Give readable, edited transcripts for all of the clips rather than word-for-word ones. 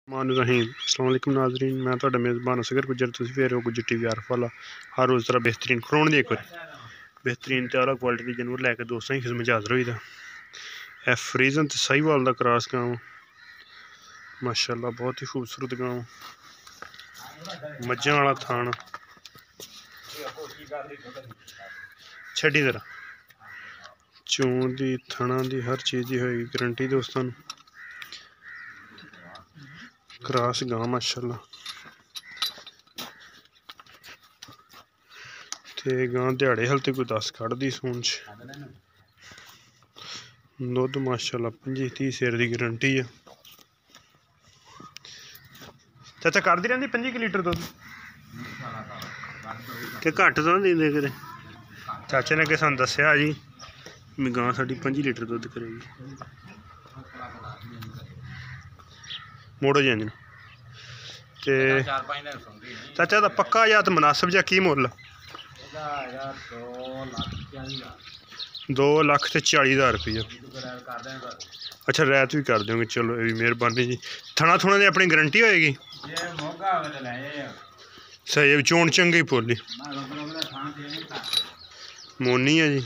रहीम अस्सलाम वालेकुम नाजरीन, मैं तो मेज़बान असगर गुजर तुम फिर हो गुजर टीवी आरफ वाला हर रोज़ तरह बेहतरीन करोड़ दी एक बार बेहतरीन ते आला क्वालिटी के जानवर लैके दोस्तों की खिदमत हाज़र होई दा ए फ्रीजन ते साहिवाल दा क्रॉस गांव माशाअल्लाह बहुत ही खूबसूरत गांव मज्झां वाला थान छड्डी जरा चों दी थणा दी हर चीज़ की होगी गारंटी दोस्तों क्रॉस गांव माशाअल्लाह ते गां दिहाड़े हल्ते कोई 10 कढ़दी सून च दुध माशाअल्लाह 25-30 सेर की गारंटी है। चाचा करदी रहिंदी 25 लीटर दुध कि घट तो नहीं देंदे करे चाचे ने कि सानू दस्सिया जी भी गां साडी 25 लीटर दुध करेगी मोड़ो जी अंजन ते चाचा दा पक्का या तो मुनासिब जा की मुल 2,40,000 रुपया। अच्छा रैत भी कर दोगे चलो ये भी मेहरबानी जी। थना थुना की अपनी गारंटी होएगी सही है चोन चंगी पोली मोनी है जी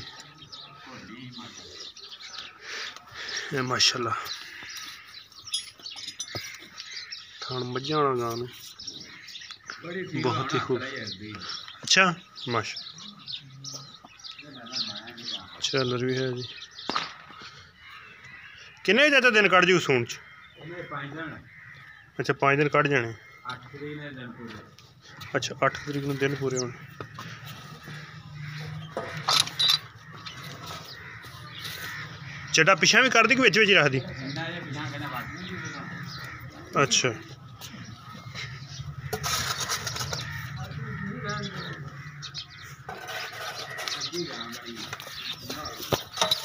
माशाअल्लाह थान मज्झां वाला गां बहुत ही खूब अच्छा माशा चलर भी है जी किन्ने ज्यादा दिन कट जू सून च अच्छा 5 दिन कट जाने अच्छा 8 तरीक में दिन पूरे होने चड्डा पिछा भी कर दी कि बिच ही रख दी अच्छा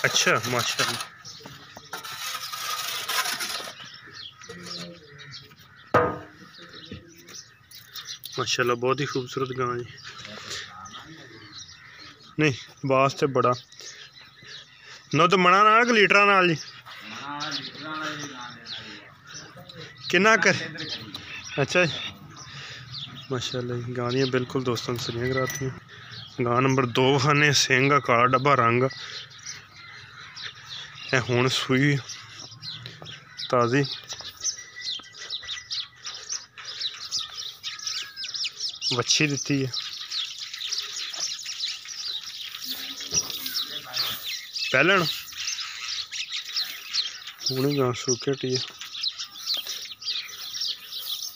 अच्छा माशाअल्लाह माशाअल्लाह बहुत ही खूबसूरत गां है नहीं वास्ते बड़ा दुध मना नाल कि लीटर नाल जी किन्ना कर अच्छा माशाअल्लाह गां दियां बिल्कुल दोस्तों सरियां कराती गां नंबर 2 खाने सिंह काला डब्बा रंग है हुण सूई ताज़ी वच्छी दी है पहलन हूँ गां सूके टी है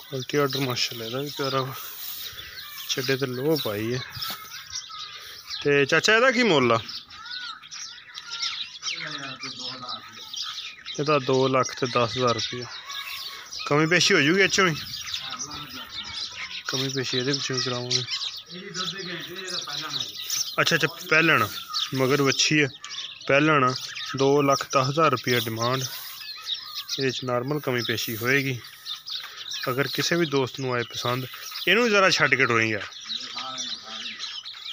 क्वालिटी ऑर्डर माशाअल्लाह भी प्यारा वा चड्डे ते लोह पाई है ते चाचा एदा की मुल आ ਇਹਦਾ 2,10,000 रुपया कमी पेशी हो जूगी अच्छों ही कमी पेशी ये करावे अच्छा अच्छा पहलन मगर वच्छी है पहलन 2,10,000 रुपया डिमांड ये नॉर्मल कमी पेशी होएगी अगर किसी भी दोस्त को आए पसंद इनू जरा छड्ड के टुरें यार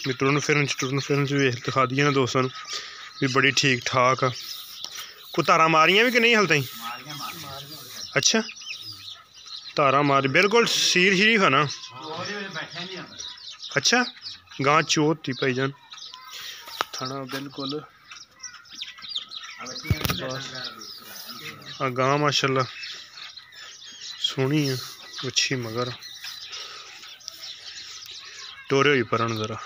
भी टुरन फिरन दिखा दिए ना दोस्तों भी बड़ी ठीक ठाक आ को तारा मारियां भी कि नहीं हल ताई अच्छा तारा मारी बिल्कुल सीर शरीफ है ना अच्छा गां चोत थी भाईजान थाना बिल्कुल गां माशाअल्लाह सोहनी है अच्छी मगर टोरे हुई परन जरा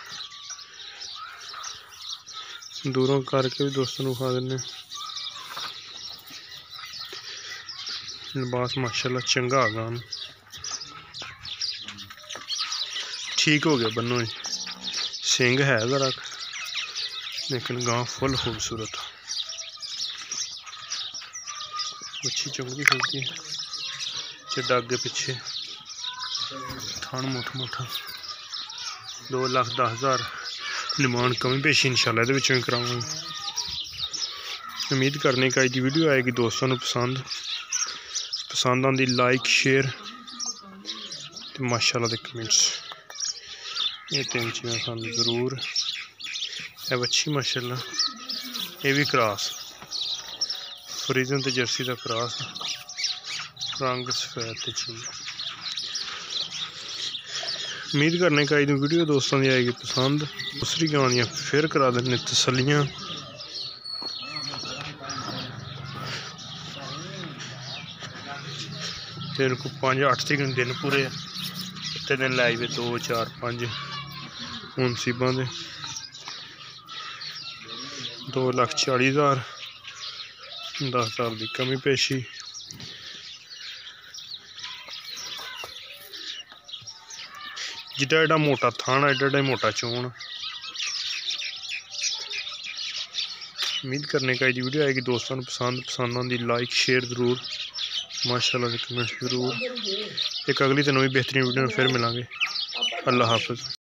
दूरों करके भी दोस्तों को खा देने लिबास माशाअल्लाह चंगा गां ठीक हो गया बनो सिंह है जरा लेकिन गां फुल खूबसूरत अच्छी चंगी खुलती चड्डा अगे पिछे थान मोटा मोटा 2,10,000 डिमांड कमी पेशी इंशाल्लाह ये भी कराऊंगा उम्मीद करने का आज वीडियो आएगी दोस्तों को पसंद आती लाइक शेयर तो माशाअल्लाह दे कमेंट्स ये 3 चीज़ें सानू जरूर है अच्छी माशाअल्लाह ये भी क्रॉस फ्रीजन ते जर्सी का क्रॉस रंग सफेद ते चीनी। उम्मीद करने का वीडियो दोस्तों की आएगी पसंद। दूसरी गां दियां फिर करा देने तसलियां। तेरे को 5-8 दिन पूरे इतने दिन लाई वे 2 4 5 मुनसिबां दे 2,40,000 10,000 की कमी पेशी। जिड्डा एडा मोटा थाना एडा एडा मोटा चोन। उम्मीद करने का वीडियो आएगी दोस्तों को पसंद आती लाइक शेयर ज़रूर माशाल्लाह कमेंट ज़रूर। एक अगली तो नवी बेहतरीन वीडियो में फिर मिलेंगे। अल्लाह हाफ़िज़।